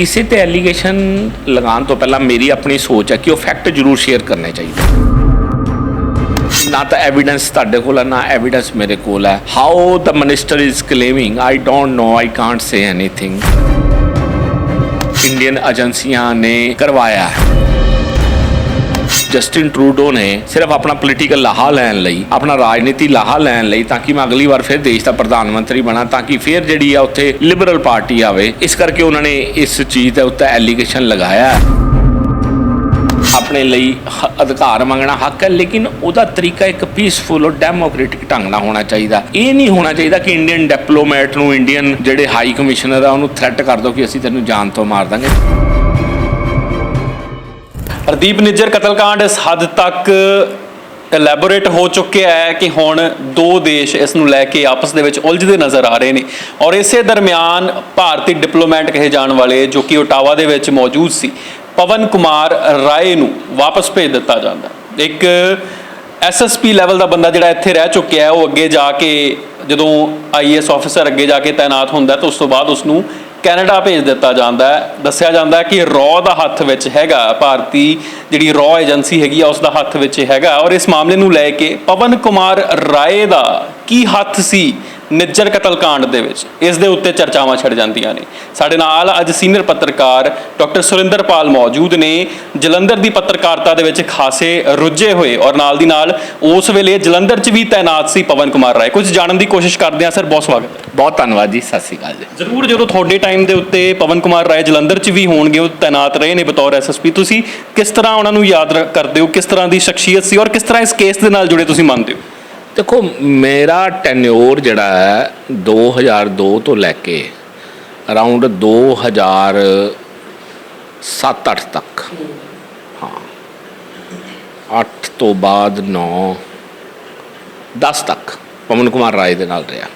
ਕਿਸੇ ਤੇ ਐਲੀਗੇਸ਼ਨ ਲਗਾਉਣ ਤੋਂ ਪਹਿਲਾਂ ਮੇਰੀ ਆਪਣੀ ਸੋਚ ਹੈ ਕਿ ਉਹ ਫੈਕਟ ਜ਼ਰੂਰ ਸ਼ੇਅਰ ਕਰਨੇ ਚਾਹੀਦੇ। ਨਾ ਤਾਂ ਐਵੀਡੈਂਸ ਤੁਹਾਡੇ ਕੋਲ ਹੈ, ਨਾ ਐਵੀਡੈਂਸ ਮੇਰੇ ਕੋਲ ਹੈ। How the minister is claiming, I don't know, I can't say anything. Indian ਏਜੰਸੀਆਂ ਨੇ ਕਰਵਾਇਆ। ਜਸਟਿਨ ਟਰੂਡੋ ਨੇ ਸਿਰਫ ਆਪਣਾ ਪੋਲੀਟੀਕਲ ਲਾਹਾ ਲੈਣ ਲਈ, ਆਪਣਾ ਰਾਜਨੀਤੀ ਲਾਹਾ ਲੈਣ ਲਈ, ਤਾਂ ਕਿ ਮੈਂ ਅਗਲੀ ਵਾਰ ਫਿਰ ਦੇਸ਼ ਦਾ ਪ੍ਰਧਾਨ ਮੰਤਰੀ ਬਣਾ, ਤਾਂ ਕਿ ਫਿਰ ਜਿਹੜੀ ਆ ਉੱਥੇ ਲਿਬਰਲ ਪਾਰਟੀ ਆਵੇ, ਇਸ ਕਰਕੇ ਉਹਨਾਂ ਨੇ ਇਸ ਚੀਜ਼ ਦੇ ਉੱਤੇ ਐਲੀਗੇਸ਼ਨ ਲਗਾਇਆ। ਆਪਣੇ ਲਈ ਅਧਿਕਾਰ ਮੰਗਣਾ ਹੱਕ ਹੈ, ਲੇਕਿਨ ਉਹਦਾ ਤਰੀਕਾ ਇੱਕ ਪੀਸਫੁਲ ਔਰ ਡੈਮੋਕ੍ਰੈਟਿਕ ਢੰਗ ਨਾਲ ਹੋਣਾ ਚਾਹੀਦਾ। ਇਹ ਨਹੀਂ ਹੋਣਾ ਚਾਹੀਦਾ ਕਿ ਇੰਡੀਅਨ ਡਿਪਲੋਮੈਟ ਨੂੰ, ਇੰਡੀਅਨ ਜਿਹੜੇ ਹਾਈ ਕਮਿਸ਼ਨਰ ਆ ਉਹਨੂੰ ਥ੍ਰੈਟ ਕਰ ਦਿਓ ਕਿ ਅਸੀਂ ਤੈਨੂੰ ਜਾਨ ਤੋਂ ਮਾਰ ਦਾਂਗੇ। ਹਰਦੀਪ ਨਿੱਜਰ ਕਤਲकांड इस हद तक एलैबोरेट हो चुके है कि हुण दो देश इस नूं लैके आपस दे विच उलझदे नज़र आ रहे हैं। और इसे दरम्यान भारतीय डिप्लोमैट कहे जाने वाले जो कि ओटावा दे विच मौजूद सी, पवन कुमार राय नूं वापस भेज दिता जाता। एक SSP लैवल का बंदा जिहड़ा इत्थे रह चुकिया है, वो अगे जाके जदों IAS ऑफिसर अगे जाके तैनात हुंदा तो उस तो बाद उसनूं कैनेडा भेज दिता जाता है। दस्सिया जाता है कि रॉ का हत्थ विच हैगा, भारती जिहड़ी रॉ एजेंसी हैगी उसका हत्थ विच हैगा। और इस मामले नूं लैके पवन कुमार राय का की हत्थ सी निज्जर कतलकांड दे विच, इस दे उत्ते चर्चावां छिड़ जांदियां ने। साडे नाल अज सीनियर पत्रकार डॉक्टर सुरिंदरपाल मौजूद ने, जलंधर की पत्रकारिता दे विच खासे रुझे हुए, और नाल दी नाल उस वेले जलंधर च भी तैनात सी पवन कुमार राय। कुछ जानने की कोशिश करते हैं। सर बहुत स्वागत है। बहुत धन्यवाद जी, सत श्री अकाल जी। जरूर, जो थोड़े टाइम के उत्ते पवन कुमार राय जलंधर च भी होणगे, तैनात रहे ने बतौर SSP, तुसीं किस तरह उन्होंने याद करते हो, किस तरह की शख्सियत सी और किस तरह इस केस के नाल जुड़े तुसीं मानते हो? देखो, मेरा टैन्योर जड़ा है 2002 तो लैके अराउंड 2007-8 तक, हाँ 8 तो बाद 9-10 तक पवन कुमार राय दे नाल रहा।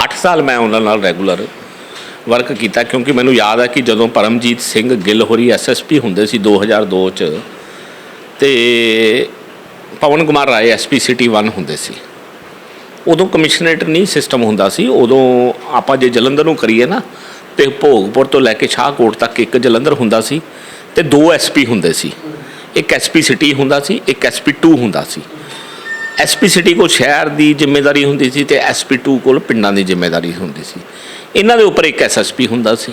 8 साल मैं उन्हां नाल रैगूलर वर्क किया, क्योंकि मैनूं याद है कि जदों परमजीत सिंह गिल होरी SSP हुंदे सी 2002 च, ते पवन कुमार राय SP City 1 हुंदे सी। उदों कमिशनरेट नहीं सिस्टम हुंदा सी। उदों आपां जे जलंधर नूं करीए ना, ते भोगपुर तो लैके शाहकोट तक एक जलंधर हुंदा सी ते 2 SP हुंदे सी। एक SP City हुंदा सी, एक SP 2 हुंदा सी। SP City को शहर की जिम्मेदारी हुंदी सी ते SP 2 कोल पिंडां की जिम्मेदारी हुंदी सी। इन्हां दे उपर एक SSP हुंदा सी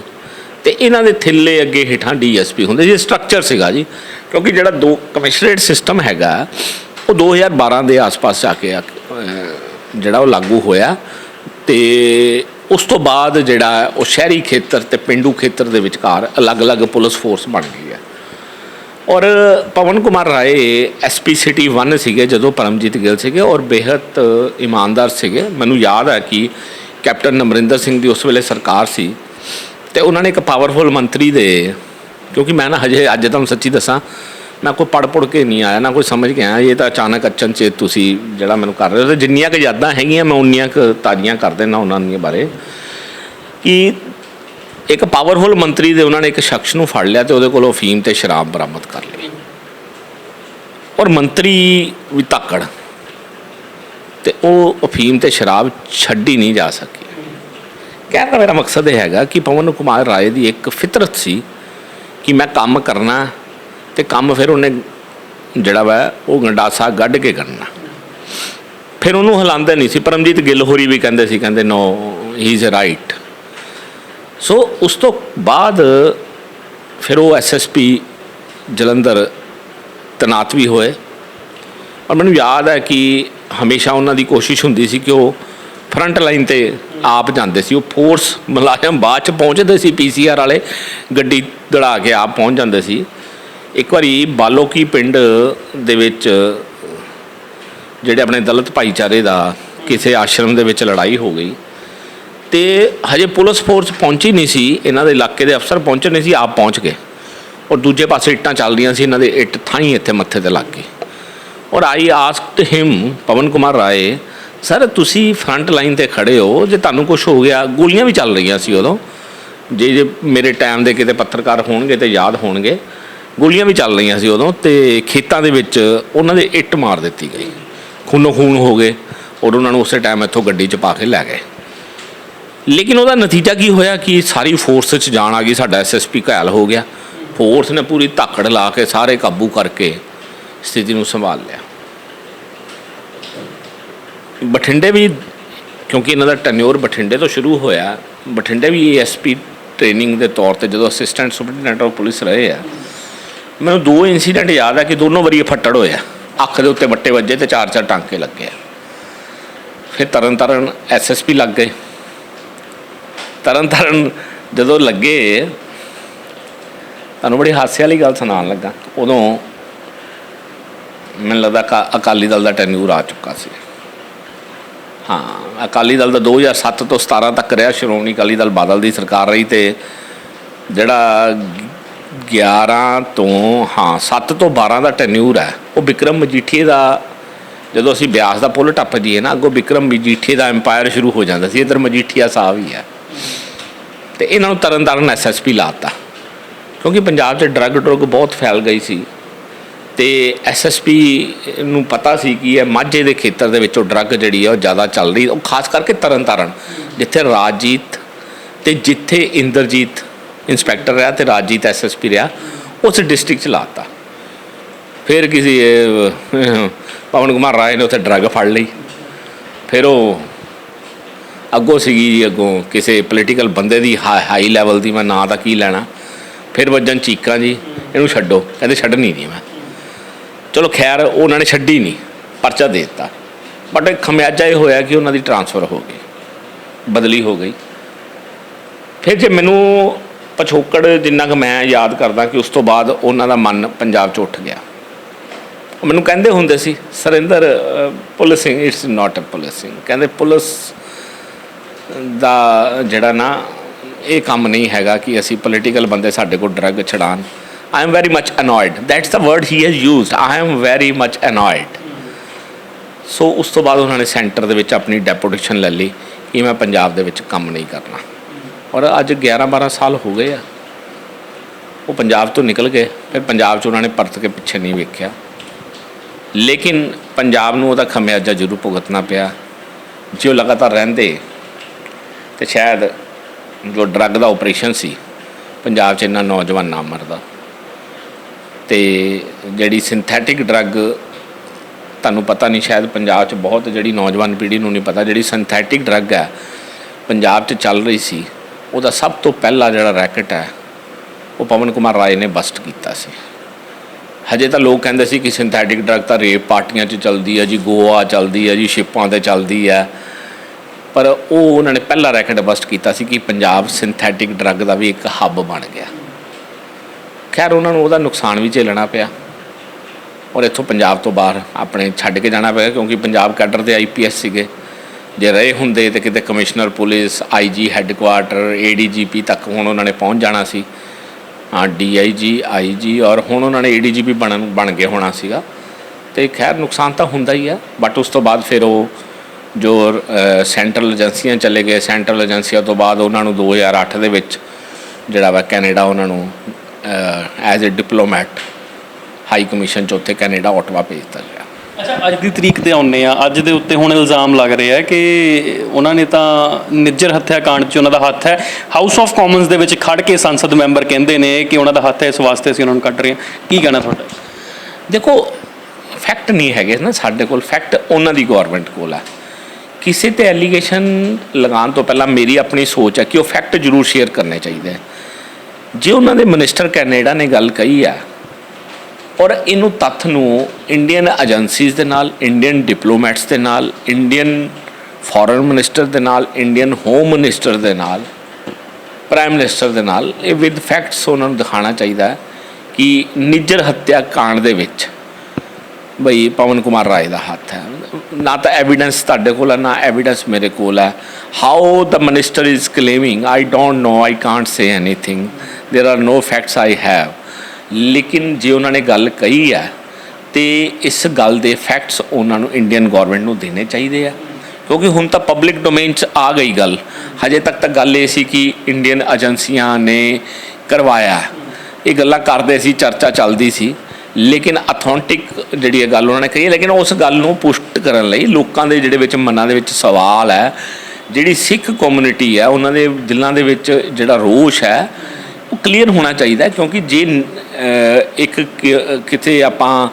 ते इन्हां दे थल्ले अगे हेठां DSP हुंदे सी। स्ट्रक्चर सीगा जी, क्योंकि जिहड़ा 2 कमिशनरेट सिस्टम हैगा वो 2012 के आस पास जाके जिहड़ा वो लागू होया, ते उस तो बाद जिहड़ा वो शहरी खेतर ते पेंडू खेतर दे विचकार अलग अलग पुलिस फोर्स बन गई है। और पवन कुमार राय SP City 1 सीगे जदों परमजीत गिल सीगे, और बेहद ईमानदार सीगे। मैनूं याद है कि कैप्टन अमरिंदर सिंह की उस वेले सरकार सी, ते उन्होंने एक पावरफुल मंत्री दे, क्योंकि मैं ना हजे अज तुहानूं सच्ची दसां, मैं कोई पढ़ पुढ़ के नहीं आया, ना कोई समझ के आया। ये तो अचानक अचनचेत तुसी जिहड़ा मैनूं कर रहे हो, तो जिन्नियां क यादां हैगियां मैं उन्नियां क ताज़ियां कर देना उन्हां बारे। कि एक पावरफुल मंत्री दे उन्होंने एक शख्स नूं फड़ लिया, तो उहदे कोलों अफीम ते शराब बरामद कर ली, और मंत्री भी ताकड़, ते वो अफीम ते शराब छड्डी नहीं जा सकी। कहने का मेरा मकसद यह हैगा कि पवन कुमार राय की एक फितरत सी कि मैं काम करना, तो काम फिर उन्हें जड़ा वा वो गंडासा गढ़ के करना। फिर उन्होंने हिलाते नहीं सी। परमजीत गिल होरी भी कहते सी, कहते नो ही इज़ राइट। सो उस तो बाद फिर वो SSP जलंधर तैनात भी होए, और मैनूं याद है कि हमेशा उन्होंने कोशिश होंदी सी कि वो फ्रंट लाइन ते आप जाते सी। वो फोर्स मुलाजम बाद च पहुँचते सी, PCR वाले गड्डी दड़ा के आप पहुँच जाते सी। एक बारी बालोकी पिंड दे विच जिहड़े अपने दलित भाईचारे दा किसी आश्रम दे विच लड़ाई हो गई, तो हजे पुलिस फोर्स पहुंची नहीं सी, इन्हां दे इलाके दे अफसर पहुंचे नहीं सी, आप पहुंच गए, और दूजे पासे इट्टां चल रही सी, इन्हां दे इट थाई इत्थे मत्थे ते लग गई। और I asked him, Pawan Kumar Rai, sir तुसी फ्रंट लाइन ते खड़े हो, जे तुहानूं कुछ हो गया, गोलियां भी चल रही सी उदों, जे मेरे टाइम दे किते पत्रकार होणगे तो याद होणगे, गोलियां भी चल रही सी उदों, तो खेतों के विच उन्हां दे इट मार दी गई, खूनो खून हो गए, और उन्होंने उस टाइम इत्थों गड्डी च पा के लै गए। ਲੇਕਿਨ ਉਹਦਾ ਨਤੀਜਾ ਕੀ ਹੋਇਆ ਕਿ ਸਾਰੀ ਫੋਰਸ 'ਚ ਜਾਣ ਆ ਗਈ, ਸਾਡਾ ਐਸਐਸਪੀ ਘਾਇਲ ਹੋ ਗਿਆ। ਫੋਰਸ ਨੇ ਪੂਰੀ ਧਾਕੜ ਲਾ ਕੇ ਸਾਰੇ ਕਾਬੂ ਕਰਕੇ ਸਥਿਤੀ ਨੂੰ ਸੰਭਾਲ ਲਿਆ। ਬਠਿੰਡੇ ਵੀ, ਕਿਉਂਕਿ ਇਹਨਾਂ ਦਾ ਟੈਨਿਓਰ ਬਠਿੰਡੇ ਤੋਂ ਸ਼ੁਰੂ ਹੋਇਆ, ਬਠਿੰਡੇ ਵੀ ਏਐਸਪੀ ਟ੍ਰੇਨਿੰਗ ਦੇ ਤੌਰ 'ਤੇ ਜਦੋਂ ਅਸਿਸਟੈਂਟ ਸੁਪਰਡੈਂਟ ਆਫ ਪੁਲਿਸ ਰਹੇ ਆ, ਮੈਨੂੰ 2 ਇੰਸੀਡੈਂਟ ਯਾਦ ਆ ਕਿ ਦੋਨੋਂ ਵਾਰੀ ਫੱਟੜ ਹੋਇਆ, ਅੱਖ ਦੇ ਉੱਤੇ ਵੱਟੇ ਵੱਜੇ ਤੇ 4-4 ਟਾਂਕੇ ਲੱਗੇ। ਫਿਰ ਤਰਨ ਐਸਐਸਪੀ ਲੱਗ ਗਏ। ਤਰਨ ਜਦੋਂ ਲੱਗੇ, ਤੁਹਾਨੂੰ ਬੜੀ ਹਾਸੇ ਵਾਲੀ ਗੱਲ ਸੁਣਾਉਣ ਲੱਗਾ। ਉਦੋਂ ਮੈਨੂੰ ਲੱਗਦਾ ਅਕਾਲੀ ਦਲ ਦਾ ਟੈਨਿਓਰ ਆ ਚੁੱਕਾ ਸੀ। ਹਾਂ, ਅਕਾਲੀ ਦਲ ਦਾ 2007 ਤੋਂ 17 ਤੱਕ ਰਿਹਾ, ਸ਼੍ਰੋਮਣੀ ਅਕਾਲੀ ਦਲ ਬਾਦਲ ਦੀ ਸਰਕਾਰ ਰਹੀ, ਅਤੇ ਜਿਹੜਾ 7 ਤੋਂ 12 ਦਾ ਟੈਨਿਓਰ ਹੈ ਉਹ ਬਿਕਰਮ ਮਜੀਠੀਏ ਦਾ। ਜਦੋਂ ਅਸੀਂ ਬਿਆਸ ਦਾ ਪੁੱਲ ਟੱਪ ਜਾਈਏ ਨਾ, ਅੱਗੋਂ ਬਿਕਰਮ ਮਜੀਠੀਏ ਦਾ ਐਮਪਾਇਰ ਸ਼ੁਰੂ ਹੋ ਜਾਂਦਾ ਸੀ। ਇੱਧਰ ਮਜੀਠੀਆ ਸਾਹਿਬ ਹੀ ਹੈ, ਅਤੇ ਇਹਨਾਂ ਨੂੰ ਤਰਨ ਐਸਐਸਪੀ ਲਾਤਾ, ਕਿਉਂਕਿ ਪੰਜਾਬ 'ਚ ਡਰੱਗ ਬਹੁਤ ਫੈਲ ਗਈ ਸੀ। ਅਤੇ ਐਸਐਸਪੀ ਨੂੰ ਪਤਾ ਸੀ ਕਿ ਇਹ ਮਾਝੇ ਦੇ ਖੇਤਰ ਦੇ ਵਿੱਚੋਂ ਡਰੱਗ ਜਿਹੜੀ ਆ ਉਹ ਜ਼ਿਆਦਾ ਚੱਲ ਰਹੀ, ਉਹ ਖਾਸ ਕਰਕੇ ਤਰਨ ਜਿੱਥੇ ਰਾਜਜੀਤ ਅਤੇ ਜਿੱਥੇ ਇੰਦਰਜੀਤ ਇੰਸਪੈਕਟਰ ਰਿਹਾ ਅਤੇ ਰਾਜਜੀਤ ਐਸਐਸਪੀ ਰਿਹਾ, ਉਸ ਡਿਸਟ੍ਰਿਕਟ 'ਚ ਲਾਤਾ। ਫਿਰ ਕਿਸੇ ਪਵਨ ਕੁਮਾਰ ਰਾਏ ਨੇ ਉੱਥੇ ਡਰੱਗ ਫੜ ਲਈ। ਫਿਰ ਉਹ ਅੱਗੋਂ ਸੀਗੀ ਜੀ, ਅੱਗੋਂ ਕਿਸੇ ਪੋਲੀਟੀਕਲ ਬੰਦੇ ਦੀ ਹਾਈ ਲੈਵਲ ਦੀ, ਮੈਂ ਨਾਂ ਤਾਂ ਕੀ ਲੈਣਾ। ਫਿਰ ਵੱਜਣ ਚੀਕਾਂ ਜੀ, ਇਹਨੂੰ ਛੱਡੋ, ਕਹਿੰਦੇ ਛੱਡਣੀ ਨਹੀਂ ਮੈਂ। ਚਲੋ ਖੈਰ, ਉਹਨਾਂ ਨੇ ਛੱਡੀ ਨਹੀਂ, ਪਰਚਾ ਦੇ ਦਿੱਤਾ। ਬਟ ਖਮਿਆਜਾ ਇਹ ਹੋਇਆ ਕਿ ਉਹਨਾਂ ਦੀ ਟਰਾਂਸਫਰ ਹੋ ਗਈ, ਬਦਲੀ ਹੋ ਗਈ। ਫਿਰ ਜੇ ਮੈਨੂੰ ਪਿਛੋਕੜ ਜਿੰਨਾ ਕੁ ਮੈਂ ਯਾਦ ਕਰਦਾ ਕਿ ਉਸ ਤੋਂ ਬਾਅਦ ਉਹਨਾਂ ਦਾ ਮਨ ਪੰਜਾਬ 'ਚ ਉੱਠ ਗਿਆ। ਉਹ ਮੈਨੂੰ ਕਹਿੰਦੇ ਹੁੰਦੇ ਸੀ, Surinder, policing it's not a policing, ਕਹਿੰਦੇ ਪੁਲਿਸ ਦਾ ਜਿਹੜਾ ਨਾ ਇਹ ਕੰਮ ਨਹੀਂ ਹੈਗਾ ਕਿ ਅਸੀਂ ਪੋਲੀਟੀਕਲ ਬੰਦੇ ਸਾਡੇ ਕੋਲ drug ਛਡਾਉਣ। I am very much annoyed. That's the word he has used. I am very much annoyed. ਸੋ ਉਸ ਤੋਂ ਬਾਅਦ ਉਹਨਾਂ ਨੇ ਸੈਂਟਰ ਦੇ ਵਿੱਚ ਆਪਣੀ ਡੈਪੂਟੇਸ਼ਨ ਲੈ ਲਈ ਕਿ ਮੈਂ ਪੰਜਾਬ ਦੇ ਵਿੱਚ ਕੰਮ ਨਹੀਂ ਕਰਨਾ। ਔਰ ਅੱਜ 11-12 ਸਾਲ ਹੋ ਗਏ ਆ, ਉਹ ਪੰਜਾਬ ਤੋਂ ਨਿਕਲ ਗਏ। ਫਿਰ ਪੰਜਾਬ 'ਚ ਉਹਨਾਂ ਨੇ ਪਰਤ ਕੇ ਪਿੱਛੇ ਨਹੀਂ ਵੇਖਿਆ, ਲੇਕਿਨ ਪੰਜਾਬ ਨੂੰ ਉਹਦਾ ਖਮਿਆਜਾ ਜ਼ਰੂਰ ਭੁਗਤਣਾ ਪਿਆ। ਜੇ ਉਹ ਲਗਾਤਾਰ ਰਹਿੰਦੇ ਤਾਂ ਸ਼ਾਇਦ ਜੋ ਡਰੱਗ ਦਾ ਆਪਰੇਸ਼ਨ ਸੀ ਪੰਜਾਬ 'ਚ ਇੰਨਾ ਨੌਜਵਾਨ ਨਾ ਮਰਦਾ। ਅਤੇ ਜਿਹੜੀ ਸਿੰਥੈਟਿਕ ਡਰੱਗ, ਤੁਹਾਨੂੰ ਪਤਾ ਨਹੀਂ ਸ਼ਾਇਦ ਪੰਜਾਬ 'ਚ ਬਹੁਤ, ਜਿਹੜੀ ਨੌਜਵਾਨ ਪੀੜ੍ਹੀ ਨੂੰ ਨਹੀਂ ਪਤਾ, ਜਿਹੜੀ ਸਿੰਥੈਟਿਕ ਡਰੱਗ ਹੈ ਪੰਜਾਬ 'ਚ ਚੱਲ ਰਹੀ ਸੀ, ਉਹਦਾ ਸਭ ਤੋਂ ਪਹਿਲਾ ਜਿਹੜਾ ਰੈਕਟ ਹੈ ਉਹ ਪਵਨ ਕੁਮਾਰ ਰਾਏ ਨੇ ਬਸਟ ਕੀਤਾ ਸੀ। ਹਜੇ ਤਾਂ ਲੋਕ ਕਹਿੰਦੇ ਸੀ ਕਿ ਸਿੰਥੈਟਿਕ ਡਰੱਗ ਤਾਂ ਰੇਪ ਪਾਰਟੀਆਂ 'ਚ ਚੱਲਦੀ ਹੈ ਜੀ, ਗੋਆ ਚੱਲਦੀ ਹੈ ਜੀ, ਸ਼ਿਪਾਂ 'ਤੇ ਚੱਲਦੀ ਹੈ, ਪਰ ਉਹ ਉਹਨਾਂ ਨੇ ਪਹਿਲਾ ਰੈਕਟ ਬਸਟ ਕੀਤਾ ਸੀ ਕਿ ਪੰਜਾਬ ਸਿੰਥੈਟਿਕ ਡਰੱਗ ਦਾ ਵੀ ਇੱਕ ਹੱਬ ਬਣ ਗਿਆ। ਖੈਰ, ਉਹਨਾਂ ਨੂੰ ਉਹਦਾ ਨੁਕਸਾਨ ਵੀ ਝੇਲਣਾ ਪਿਆ ਔਰ ਇੱਥੋਂ ਪੰਜਾਬ ਤੋਂ ਬਾਹਰ ਆਪਣੇ ਛੱਡ ਕੇ ਜਾਣਾ ਪਿਆ, ਕਿਉਂਕਿ ਪੰਜਾਬ ਕੈਡਰ ਦੇ IPS ਸੀਗੇ। ਜੇ ਰਹੇ ਹੁੰਦੇ ਤਾਂ ਕਿਤੇ commissioner police, IG headquarter, ADGP ਤੱਕ ਹੁਣ ਉਹਨਾਂ ਨੇ ਪਹੁੰਚ ਜਾਣਾ ਸੀ। DIG, IG, ਔਰ ਹੁਣ ਉਹਨਾਂ ਨੇ ADGP ਬਣ ਕੇ ਹੋਣਾ ਸੀਗਾ। ਅਤੇ ਖੈਰ, ਨੁਕਸਾਨ ਤਾਂ ਹੁੰਦਾ ਹੀ ਆ। ਬਟ ਉਸ ਤੋਂ ਬਾਅਦ ਫਿਰ ਉਹ ਜੋ ਸੈਂਟਰਲ ਏਜੰਸੀਆਂ ਚਲੇ ਗਏ, ਸੈਂਟਰਲ ਏਜੰਸੀਆਂ ਤੋਂ ਬਾਅਦ ਉਹਨਾਂ ਨੂੰ 2008 ਦੇ ਵਿੱਚ ਜਿਹੜਾ ਵਾ ਕੈਨੇਡਾ ਉਹਨਾਂ ਨੂੰ as a diplomat high commission 'ਚ ਉੱਥੇ ਕੈਨੇਡਾ ਓਟਵਾ ਭੇਜ ਦਿੱਤਾ ਗਿਆ। ਅੱਛਾ, ਅੱਜ ਦੀ ਤਰੀਕ 'ਤੇ ਆਉਂਦੇ ਆ, ਅੱਜ ਦੇ ਉੱਤੇ ਹੁਣ ਇਲਜ਼ਾਮ ਲੱਗ ਰਿਹਾ ਕਿ ਉਹਨਾਂ ਨੇ ਤਾਂ ਨਿੱਜਰ ਹੱਤਿਆ ਕਾਂਡ 'ਚ ਉਹਨਾਂ ਦਾ ਹੱਥ ਹੈ। ਹਾਊਸ ਆਫ ਕਾਮਨਸ ਦੇ ਵਿੱਚ ਖੜ੍ਹ ਕੇ ਸੰਸਦ ਮੈਂਬਰ ਕਹਿੰਦੇ ਨੇ ਕਿ ਉਹਨਾਂ ਦਾ ਹੱਥ ਹੈ, ਇਸ ਵਾਸਤੇ ਅਸੀਂ ਉਹਨਾਂ ਨੂੰ ਕੱਢ ਰਹੇ ਹਾਂ। ਕੀ ਕਹਿਣਾ ਤੁਹਾਡਾ? ਦੇਖੋ, ਫੈਕਟ ਨਹੀਂ ਹੈਗੇ ਨਾ ਸਾਡੇ ਕੋਲ, ਫੈਕਟ ਉਹਨਾਂ ਦੀ ਗੌਰਮੈਂਟ ਕੋਲ ਹੈ। ਕਿਸੇ 'ਤੇ ਐਲੀਗੇਸ਼ਨ ਲਗਾਉਣ ਤੋਂ ਪਹਿਲਾਂ ਮੇਰੀ ਆਪਣੀ ਸੋਚ ਹੈ ਕਿ ਉਹ ਫੈਕਟ ਜ਼ਰੂਰ ਸ਼ੇਅਰ ਕਰਨੇ ਚਾਹੀਦੇ। ਜੇ ਉਹਨਾਂ ਦੇ ਮਿਨਿਸਟਰ ਕੈਨੇਡਾ ਨੇ ਗੱਲ ਕਹੀ ਹੈ ਔਰ ਇਹਨੂੰ ਤੱਥ ਨੂੰ ਇੰਡੀਅਨ ਏਜੰਸੀਜ਼ ਦੇ ਨਾਲ, ਇੰਡੀਅਨ ਡਿਪਲੋਮੈਟਸ ਦੇ ਨਾਲ, ਇੰਡੀਅਨ ਫੋਰਨ ਮਿਨਿਸਟਰ ਦੇ ਨਾਲ, ਇੰਡੀਅਨ ਹੋਮ ਮਿਨਿਸਟਰ ਦੇ ਨਾਲ, ਪ੍ਰਾਈਮ ਮਿਨਿਸਟਰ ਦੇ ਨਾਲ, ਇਹ ਵਿਦ ਫੈਕਟਸ ਉਹਨਾਂ ਨੂੰ ਦਿਖਾਉਣਾ ਚਾਹੀਦਾ ਹੈ ਕਿ ਨਿੱਜਰ ਹੱਤਿਆ ਕਾਂਡ ਦੇ ਵਿੱਚ ਬਈ ਪਵਨ ਕੁਮਾਰ ਰਾਏ ਦਾ ਹੱਥ ਹੈ। ਨਾ ਤਾਂ ਐਵੀਡੈਂਸ ਤੁਹਾਡੇ ਕੋਲ ਹੈ, ਨਾ ਐਵੀਡੈਂਸ ਮੇਰੇ ਕੋਲ ਹੈ। How the minister is claiming, I don't know, I can't say anything, there are no facts I have. ਲੇਕਿਨ ਜੇ ਉਹਨਾਂ ਨੇ ਗੱਲ ਕਹੀ ਹੈ ਅਤੇ ਇਸ ਗੱਲ ਦੇ ਫੈਕਟਸ ਉਹਨਾਂ ਨੂੰ ਇੰਡੀਅਨ ਗੌਰਮੈਂਟ ਨੂੰ ਦੇਣੇ ਚਾਹੀਦੇ ਆ, ਕਿਉਂਕਿ ਹੁਣ ਤਾਂ ਪਬਲਿਕ ਡੋਮੇਨ 'ਚ ਆ ਗਈ ਗੱਲ। ਹਜੇ ਤੱਕ ਤਾਂ ਗੱਲ ਇਹ ਸੀ ਕਿ ਇੰਡੀਅਨ ਏਜੰਸੀਆਂ ਨੇ ਕਰਵਾਇਆ, ਇਹ ਗੱਲਾਂ ਕਰਦੇ ਸੀ, ਚਰਚਾ ਚੱਲਦੀ ਸੀ, ਲੇਕਿਨ ਅਥੈਂਟਿਕ ਜਿਹੜੀ ਇਹ ਗੱਲ ਉਹਨਾਂ ਨੇ ਕਹੀ। ਲੇਕਿਨ ਉਸ ਗੱਲ ਨੂੰ ਪੁਸ਼ਟ ਕਰਨ ਲਈ ਲੋਕਾਂ ਦੇ ਜਿਹੜੇ ਵਿੱਚ ਮਨਾਂ ਦੇ ਵਿੱਚ ਸਵਾਲ ਹੈ ਜਿਹੜੀ ਸਿੱਖ ਕਮਿਊਨਿਟੀ ਹੈ ਉਹਨਾਂ ਦੇ ਦਿਲਾਂ ਦੇ ਵਿੱਚ ਜਿਹੜਾ ਰੋਸ਼ ਹੈ ਉਹ ਕਲੀਅਰ ਹੋਣਾ ਚਾਹੀਦਾ, ਕਿਉਂਕਿ ਜੇ ਕਿਤੇ ਆਪਾਂ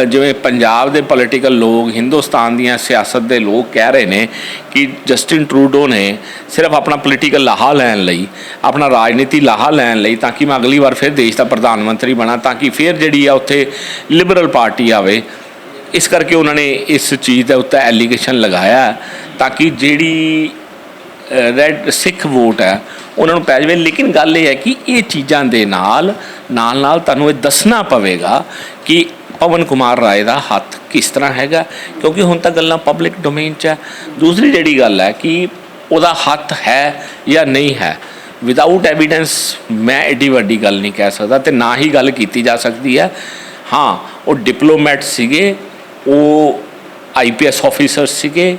ਜਿਵੇਂ ਪੰਜਾਬ ਦੇ ਪੋਲੀਟੀਕਲ ਲੋਕ, ਹਿੰਦੁਸਤਾਨ ਦੀਆਂ ਸਿਆਸਤ ਦੇ ਲੋਕ ਕਹਿ ਰਹੇ ਨੇ ਕਿ ਜਸਟਿਨ ਟਰੂਡੋ ਨੇ ਸਿਰਫ ਆਪਣਾ ਪੋਲੀਟੀਕਲ ਲਾਹਾ ਲੈਣ ਲਈ, ਆਪਣਾ ਰਾਜਨੀਤੀ ਲਾਹਾ ਲੈਣ ਲਈ, ਤਾਂ ਕਿ ਮੈਂ ਅਗਲੀ ਵਾਰ ਫਿਰ ਦੇਸ਼ ਦਾ ਪ੍ਰਧਾਨ ਮੰਤਰੀ ਬਣਾ, ਤਾਂ ਕਿ ਫਿਰ ਜਿਹੜੀ ਆ ਉੱਥੇ ਲਿਬਰਲ ਪਾਰਟੀ ਆਵੇ, ਇਸ ਕਰਕੇ ਉਹਨਾਂ ਨੇ ਇਸ ਚੀਜ਼ ਦੇ ਉੱਤੇ ਐਲੀਗੇਸ਼ਨ ਲਗਾਇਆ ਤਾਂ ਕਿ ਜਿਹੜੀ ਰੈਡ ਸਿੱਖ ਵੋਟ ਹੈ ਉਹਨਾਂ ਨੂੰ ਪੈ ਜਾਵੇ। ਲੇਕਿਨ ਗੱਲ ਇਹ ਹੈ ਕਿ ਇਹ ਚੀਜ਼ਾਂ ਦੇ ਨਾਲ ਤੁਹਾਨੂੰ ਇਹ ਦੱਸਣਾ ਪਵੇਗਾ ਕਿ ਪਵਨ ਕੁਮਾਰ ਰਾਏ ਦਾ ਹੱਥ ਕਿਸ ਤਰ੍ਹਾਂ ਹੈਗਾ, ਕਿਉਂਕਿ ਹੁਣ ਤਾਂ ਗੱਲਾਂ ਪਬਲਿਕ ਡੋਮੇਨ 'ਚ ਹੈ। ਦੂਸਰੀ ਜਿਹੜੀ ਗੱਲ ਹੈ ਕਿ ਉਹਦਾ ਹੱਥ ਹੈ ਜਾਂ ਨਹੀਂ ਹੈ, ਵਿਦਆਊਟ ਐਵੀਡੈਂਸ ਮੈਂ ਐਡੀ ਵੱਡੀ ਗੱਲ ਨਹੀਂ ਕਹਿ ਸਕਦਾ, ਅਤੇ ਨਾ ਹੀ ਗੱਲ ਕੀਤੀ ਜਾ ਸਕਦੀ ਹੈ। ਹਾਂ, ਉਹ ਡਿਪਲੋਮੈਟ ਸੀਗੇ, ਉਹ IPS ਆਫਿਸਰ ਸੀਗੇ,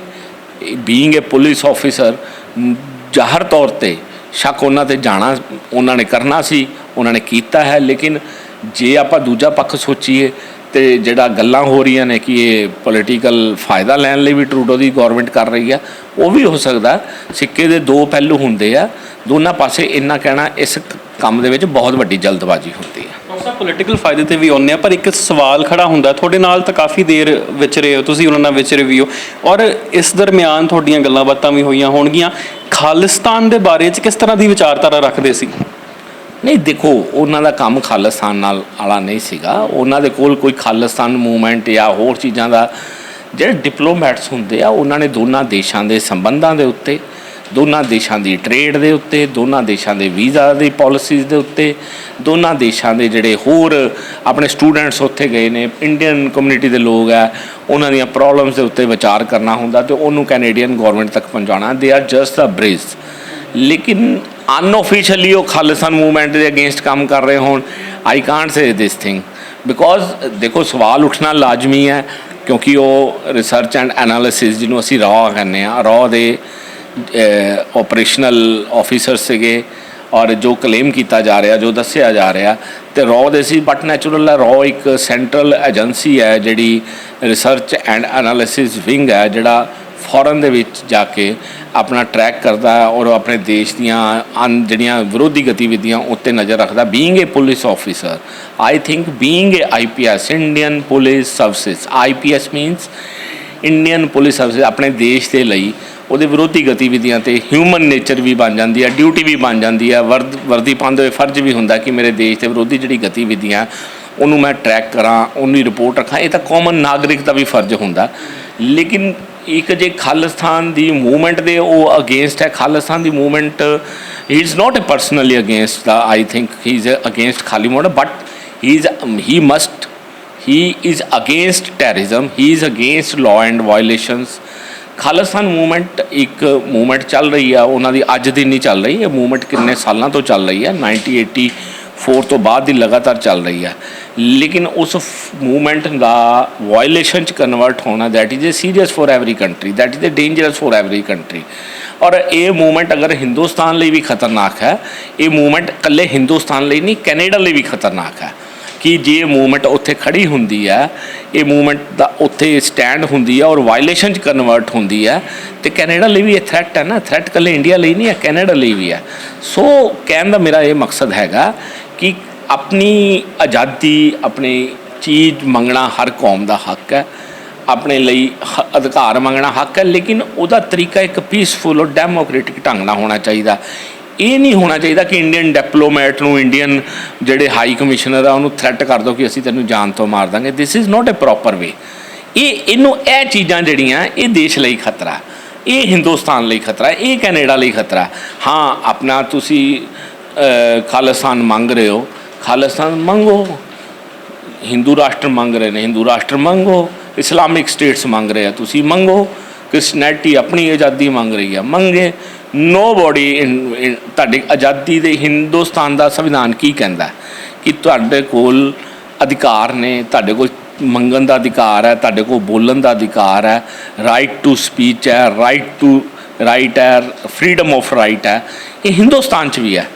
ਬੀਇੰਗ ਏ ਪੁਲਿਸ ਆਫਿਸਰ, ਜ਼ਾਹਰ ਤੌਰ 'ਤੇ ਸ਼ੱਕ ਉਹਨਾਂ 'ਤੇ ਜਾਣਾ ਉਹਨਾਂ ਨੇ ਕਰਨਾ ਸੀ, ਉਹਨਾਂ ਨੇ ਕੀਤਾ ਹੈ। ਲੇਕਿਨ ਜੇ ਆਪਾਂ ਦੂਜਾ ਪੱਖ ਸੋਚੀਏ ਤੇ ਜਿਹੜਾ ਗੱਲਾਂ ਹੋ ਰਹੀਆਂ ਨੇ ਕਿ ਇਹ ਪੋਲੀਟੀਕਲ ਫਾਇਦਾ ਲੈਣ ਲਈ ਵੀ ਟਰੂਡੋ ਦੀ ਗੌਰਮੈਂਟ ਕਰ ਰਹੀ ਆ, ਉਹ ਵੀ ਹੋ ਸਕਦਾ। ਸਿੱਕੇ ਦੇ ਦੋ ਪਹਿਲੂ ਹੁੰਦੇ ਆ, ਦੋਨਾਂ ਪਾਸੇ ਇੰਨਾ ਕਹਿਣਾ ਇਸ ਕੰਮ ਦੇ ਵਿੱਚ ਬਹੁਤ ਵੱਡੀ ਜਲਦਬਾਜ਼ੀ ਹੁੰਦੀ ਹੈ। ਪੋਲੀਟੀਕਲ ਫਾਇਦੇ ਤੇ ਵੀ ਆਉਂਦੇ ਆ, ਪਰ ਇੱਕ ਸਵਾਲ ਖੜਾ ਹੁੰਦਾ, ਤੁਹਾਡੇ ਨਾਲ ਤਾਂ ਕਾਫੀ ਦੇਰ ਵਿਚਰੇ ਹੋ, ਤੁਸੀਂ ਉਹਨਾਂ ਨਾਲ ਵਿਚਰੇ ਵੀ ਹੋ, ਔਰ ਇਸ ਦਰਮਿਆਨ ਤੁਹਾਡੀਆਂ ਗੱਲਾਂ ਬਾਤਾਂ ਵੀ ਹੋਈਆਂ ਹੋਣਗੀਆਂ। ਖਾਲਿਸਤਾਨ ਦੇ ਬਾਰੇ 'ਚ ਕਿਸ ਤਰ੍ਹਾਂ ਦੀ ਵਿਚਾਰਧਾਰਾ ਰੱਖਦੇ ਸੀ? ਨਹੀਂ, ਦੇਖੋ, ਉਹਨਾਂ ਦਾ ਕੰਮ ਖਾਲਿਸਤਾਨ ਨਾਲ ਵਾਲਾ ਨਹੀਂ ਸੀਗਾ। ਉਹਨਾਂ ਦੇ ਕੋਲ ਕੋਈ ਖਾਲਿਸਤਾਨ ਮੂਵਮੈਂਟ ਜਾਂ ਹੋਰ ਚੀਜ਼ਾਂ ਦਾ, ਜਿਹੜੇ ਡਿਪਲੋਮੈਟਸ ਹੁੰਦੇ ਆ ਉਹਨਾਂ ਨੇ ਦੋਨਾਂ ਦੇਸ਼ਾਂ ਦੇ ਸੰਬੰਧਾਂ ਦੇ ਉੱਤੇ, ਦੋਨਾਂ ਦੇਸ਼ਾਂ ਦੀ ਟ੍ਰੇਡ ਦੇ ਉੱਤੇ, ਦੋਨਾਂ ਦੇਸ਼ਾਂ ਦੇ ਵੀਜ਼ਾ ਦੀ ਪੋਲਿਸੀਜ਼ ਦੇ ਉੱਤੇ, ਦੋਨਾਂ ਦੇਸ਼ਾਂ ਦੇ ਜਿਹੜੇ ਹੋਰ ਆਪਣੇ ਸਟੂਡੈਂਟਸ ਉੱਥੇ ਗਏ ਨੇ, ਇੰਡੀਅਨ ਕਮਿਊਨਿਟੀ ਦੇ ਲੋਕ ਆ, ਉਹਨਾਂ ਦੀਆਂ ਪ੍ਰੋਬਲਮਸ ਦੇ ਉੱਤੇ ਵਿਚਾਰ ਕਰਨਾ ਹੁੰਦਾ ਅਤੇ ਉਹਨੂੰ ਕੈਨੇਡੀਅਨ ਗੌਰਮੈਂਟ ਤੱਕ ਪਹੁੰਚਾਉਣਾ। They are just a bridge. ਲੇਕਿਨ ਅਨਓਫੀਸ਼ੀਅਲੀ ਉਹ ਖਾਲਿਸਤਾਨ ਮੂਵਮੈਂਟ ਦੇ ਅਗੇਂਸਟ ਕੰਮ ਕਰ ਰਹੇ ਹੋਣ, ਆਈ can't say this thing, because ਦੇਖੋ ਸਵਾਲ ਉੱਠਣਾ ਲਾਜ਼ਮੀ ਹੈ, ਕਿਉਂਕਿ ਉਹ ਰਿਸਰਚ ਐਂਡ ਐਨਾਲਿਸਿਸ ਜਿਹਨੂੰ ਅਸੀਂ ਰॉ ਕਹਿੰਦੇ ਹਾਂ, ਰॉ ਦੇ ਆਪਰੇਸ਼ਨਲ ਆਫਿਸਰ ਸੀਗੇ, ਔਰ ਜੋ ਕਲੇਮ ਕੀਤਾ ਜਾ ਰਿਹਾ, ਜੋ ਦੱਸਿਆ ਜਾ ਰਿਹਾ, ਅਤੇ ਰॉ ਦੇ ਸੀ। ਬਟ ਨੈਚੁਰਲ ਹੈ, ਰॉ ਇੱਕ ਸੈਂਟਰਲ ਏਜੰਸੀ ਹੈ ਜਿਹੜੀ ਰਿਸਰਚ ਐਂਡ ਐਨਾਲਿਸਿਸ ਵਿੰਗ ਹੈ, ਜਿਹੜਾ ਫੋਰਨ ਦੇ ਵਿੱਚ ਜਾ ਕੇ ਆਪਣਾ ਟਰੈਕ ਕਰਦਾ ਹੈ ਔਰ ਆਪਣੇ ਦੇਸ਼ ਦੀਆਂ ਜਿਹੜੀਆਂ ਵਿਰੋਧੀ ਗਤੀਵਿਧੀਆਂ ਉੱਤੇ ਨਜ਼ਰ ਰੱਖਦਾ। Being A police officer, I think being A IPS, Indian police services, IPS means Indian police services, ਆਪਣੇ ਦੇਸ਼ ਦੇ ਲਈ ਉਹਦੇ ਵਿਰੋਧੀ ਗਤੀਵਿਧੀਆਂ 'ਤੇ ਹਿਊਮਨ ਨੇਚਰ ਵੀ ਬਣ ਜਾਂਦੀ ਹੈ, ਡਿਊਟੀ ਵੀ ਬਣ ਜਾਂਦੀ ਹੈ, ਵਰਦੀ ਪਾਉਂਦੇ ਹੋਏ ਫਰਜ਼ ਵੀ ਹੁੰਦਾ ਕਿ ਮੇਰੇ ਦੇਸ਼ ਦੇ ਵਿਰੋਧੀ ਜਿਹੜੀ ਗਤੀਵਿਧੀਆਂ ਉਹਨੂੰ ਮੈਂ ਟਰੈਕ ਕਰਾਂ, ਉਹਨੂੰ ਰਿਪੋਰਟ ਰੱਖਾਂ। ਇਹ ਤਾਂ ਕਾਮਨ ਨਾਗਰਿਕ ਦਾ ਵੀ ਫਰਜ਼ ਹੁੰਦਾ। ਲੇਕਿਨ ਇੱਕ ਜੇ ਖਾਲਿਸਤਾਨ ਦੀ ਮੂਵਮੈਂਟ ਦੇ ਉਹ ਅਗੇਂਸਟ ਹੈ, ਖਾਲਿਸਤਾਨ ਦੀ movement he is not a personally against the, I think he is against ਖਾਲੀ ਮੋਡ, but he is against terrorism, he is against law and violations. Khalistan movement ਇੱਕ ਮੂਵਮੈਂਟ ਚੱਲ ਰਹੀ ਆ, ਉਹਨਾਂ ਦੀ ਅੱਜ ਦੀ ਨਹੀਂ ਚੱਲ ਰਹੀ, ਇਹ ਮੂਵਮੈਂਟ ਕਿੰਨੇ ਸਾਲਾਂ ਤੋਂ ਚੱਲ ਰਹੀ ਹੈ, 1984 ਤੋਂ ਬਾਅਦ ਦੀ ਲਗਾਤਾਰ ਚੱਲ ਰਹੀ ਹੈ। ਲੇਕਿਨ ਉਸ ਮੂਵਮੈਂਟ ਦਾ ਵਾਇਲੇਸ਼ਨ 'ਚ ਕਨਵਰਟ ਹੋਣਾ, that is a serious for every country, that is a dangerous for every country. ਔਰ ਇਹ ਮੂਵਮੈਂਟ ਅਗਰ ਹਿੰਦੁਸਤਾਨ ਲਈ ਵੀ ਖਤਰਨਾਕ ਹੈ, ਇਹ ਮੂਵਮੈਂਟ ਇਕੱਲੇ ਹਿੰਦੁਸਤਾਨ ਲਈ ਨਹੀਂ, ਕੈਨੇਡਾ ਲਈ ਵੀ ਖਤਰਨਾਕ ਹੈ ਕਿ ਜੇ ਇਹ ਮੂਵਮੈਂਟ ਉੱਥੇ ਖੜੀ ਹੁੰਦੀ ਹੈ, ਇਹ ਮੂਵਮੈਂਟ ਦਾ ਉੱਥੇ ਸਟੈਂਡ ਹੁੰਦੀ ਹੈ ਔਰ ਵਾਇਲੇਸ਼ਨ 'ਚ ਕਨਵਰਟ ਹੁੰਦੀ ਹੈ, ਅਤੇ ਕੈਨੇਡਾ ਲਈ ਵੀ ਇਹ ਥ੍ਰੈਟ ਹੈ ਨਾ, ਥ੍ਰੈਟ ਇਕੱਲੇ ਇੰਡੀਆ ਲਈ ਨਹੀਂ ਹੈ, ਕੈਨੇਡਾ ਲਈ ਵੀ ਹੈ। ਸੋ ਕਹਿਣ ਦਾ ਮੇਰਾ ਇਹ ਮਕਸਦ ਹੈਗਾ ਕਿ ਆਪਣੀ ਆਜ਼ਾਦੀ, ਆਪਣੀ ਚੀਜ਼ ਮੰਗਣਾ ਹਰ ਕੌਮ ਦਾ ਹੱਕ ਹੈ, ਆਪਣੇ ਲਈ ਅਧਿਕਾਰ ਮੰਗਣਾ ਹੱਕ ਹੈ, ਲੇਕਿਨ ਉਹਦਾ ਤਰੀਕਾ ਇੱਕ ਪੀਸਫੁਲ ਔਰ ਡੈਮੋਕ੍ਰੇਟਿਕ ਢੰਗ ਨਾਲ ਹੋਣਾ ਚਾਹੀਦਾ। ਇਹ ਨਹੀਂ ਹੋਣਾ ਚਾਹੀਦਾ ਕਿ ਇੰਡੀਅਨ ਡਿਪਲੋਮੈਟ ਨੂੰ, ਇੰਡੀਅਨ ਜਿਹੜੇ ਹਾਈ ਕਮਿਸ਼ਨਰ ਆ ਉਹਨੂੰ ਥ੍ਰੈਟ ਕਰ ਦਿਓ ਕਿ ਅਸੀਂ ਤੈਨੂੰ ਜਾਨ ਤੋਂ ਮਾਰ ਦਾਂਗੇ। This is not a proper way. ਇਹ ਚੀਜ਼ਾਂ ਜਿਹੜੀਆਂ ਇਹ ਦੇਸ਼ ਲਈ ਖਤਰਾ, ਇਹ ਹਿੰਦੁਸਤਾਨ ਲਈ ਖਤਰਾ, ਇਹ ਕੈਨੇਡਾ ਲਈ ਖਤਰਾ। ਹਾਂ, ਆਪਣਾ ਤੁਸੀਂ ਖਾਲਿਸਤਾਨ ਮੰਗ ਰਹੇ ਹੋ, ਖਾਲਿਸਤਾਨ ਮੰਗੋ, ਹਿੰਦੂ ਰਾਸ਼ਟਰ ਮੰਗ ਰਹੇ ਨੇ, ਹਿੰਦੂ ਰਾਸ਼ਟਰ ਮੰਗੋ, ਇਸਲਾਮਿਕ ਸਟੇਟਸ ਮੰਗ ਰਹੇ ਆ, ਤੁਸੀਂ ਮੰਗੋ, ਕ੍ਰਿਸਚਨੈਲਿਟੀ ਆਪਣੀ ਆਜ਼ਾਦੀ ਮੰਗ ਰਹੀ ਆ, ਮੰਗੇ। ਨੋਬੋਡੀ ਤੁਹਾਡੀ ਆਜ਼ਾਦੀ ਦੇ, ਹਿੰਦੁਸਤਾਨ ਦਾ ਸੰਵਿਧਾਨ ਕੀ ਕਹਿੰਦਾ ਕਿ ਤੁਹਾਡੇ ਕੋਲ ਅਧਿਕਾਰ ਨੇ, ਤੁਹਾਡੇ ਕੋਲ ਮੰਗਣ ਦਾ ਅਧਿਕਾਰ ਹੈ, ਤੁਹਾਡੇ ਕੋਲ ਬੋਲਣ ਦਾ ਅਧਿਕਾਰ ਹੈ, ਰਾਈਟ ਟੂ ਸਪੀਚ ਹੈ, ਰਾਈਟ ਹੈ, ਫਰੀडम ਆਫ ਰਾਈਟ ਹੈ, ਇਹ ਹਿੰਦੁਸਤਾਨ 'ਚ ਵੀ ਹੈ।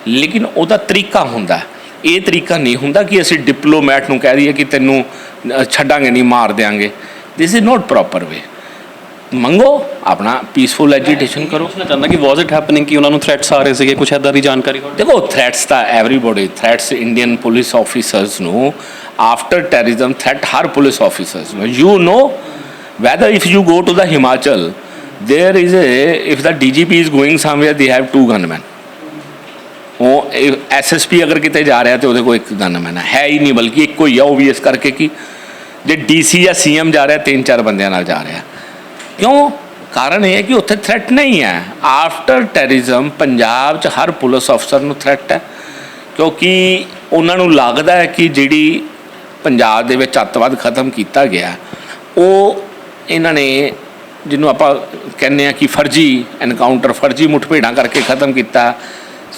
ਲੇਕਿਨ ਉਹਦਾ ਤਰੀਕਾ ਹੁੰਦਾ, ਇਹ ਤਰੀਕਾ ਨਹੀਂ ਹੁੰਦਾ ਕਿ ਅਸੀਂ ਡਿਪਲੋਮੈਟ ਨੂੰ ਕਹਿ ਦਈਏ ਕਿ ਤੈਨੂੰ ਛੱਡਾਂਗੇ ਨਹੀਂ, ਮਾਰ ਦਿਆਂਗੇ। ਦਿਸ ਇਜ਼ ਨਾਟ ਪ੍ਰੋਪਰ ਵੇ। ਮੰਗੋ, ਆਪਣਾ ਪੀਸਫੁਲ ਐਜੀਟੇਸ਼ਨ ਕਰੋ। ਪੁੱਛਣਾ ਚਾਹੁੰਦਾ ਕਿ ਵਾਸ ਇਟ ਹੈਪਨਿੰਗ ਕਿ ਉਹਨਾਂ ਨੂੰ ਥ੍ਰੈਟਸ ਆ ਰਹੇ ਸੀਗੇ, ਕੁਝ ਐਦਾਂ ਦੀ ਜਾਣਕਾਰੀ ਹੋਵੇ? ਦੇਖੋ ਥ੍ਰੈਟਸ ਤਾਂ ਐਵਰੀਬੋਡੀ ਥ੍ਰੈਟਸ ਇੰਡੀਅਨ ਪੁਲਿਸ ਆਫੀਸਰਸ ਨੂੰ ਆਫਟਰ ਟੈਰਰਿਜ਼ਮ ਥ੍ਰੈਟ ਹਰ ਪੁਲਿਸ ਆਫੀਸਰਸ ਨੂੰ। You know whether if you go to the Himachal there is a if the DGP is going somewhere they have 2 gunmen। ਉਹ SSP ਅਗਰ ਕਿਤੇ ਜਾ ਰਿਹਾ ਤੇ ਉਹਦੇ ਕੋਲ 1 ਗਨਮੈਨ ਹੈ ਹੀ ਨਹੀਂ, ਬਲਕਿ ਇੱਕੋ ਹੀ ਆ। ਉਹ ਵੀ ਇਸ ਕਰਕੇ ਕਿ ਜੇ DC ਜਾਂ CM ਜਾ ਰਿਹਾ 3-4 ਬੰਦਿਆਂ ਨਾਲ ਜਾ ਰਿਹਾ। ਕਿਉਂ? ਕਾਰਨ ਇਹ ਹੈ ਕਿ ਉੱਥੇ ਥ੍ਰੈਟ ਨਹੀਂ ਹੈ। ਆਫਟਰ ਟੈਰਰਿਜ਼ਮ ਪੰਜਾਬ 'ਚ ਹਰ ਪੁਲਿਸ ਅਫਸਰ ਨੂੰ ਥ੍ਰੈਟ ਹੈ, ਕਿਉਂਕਿ ਉਹਨਾਂ ਨੂੰ ਲੱਗਦਾ ਹੈ ਕਿ ਜਿਹੜੀ ਪੰਜਾਬ ਦੇ ਵਿੱਚ ਅੱਤਵਾਦ ਖਤਮ ਕੀਤਾ ਗਿਆ ਉਹ ਇਹਨਾਂ ਨੇ, ਜਿਹਨੂੰ ਆਪਾਂ ਕਹਿੰਦੇ ਹਾਂ ਕਿ ਫਰਜ਼ੀ ਐਨਕਾਊਂਟਰ, ਫਰਜ਼ੀ ਮੁੱਠਭੇੜਾਂ ਕਰਕੇ ਖਤਮ ਕੀਤਾ।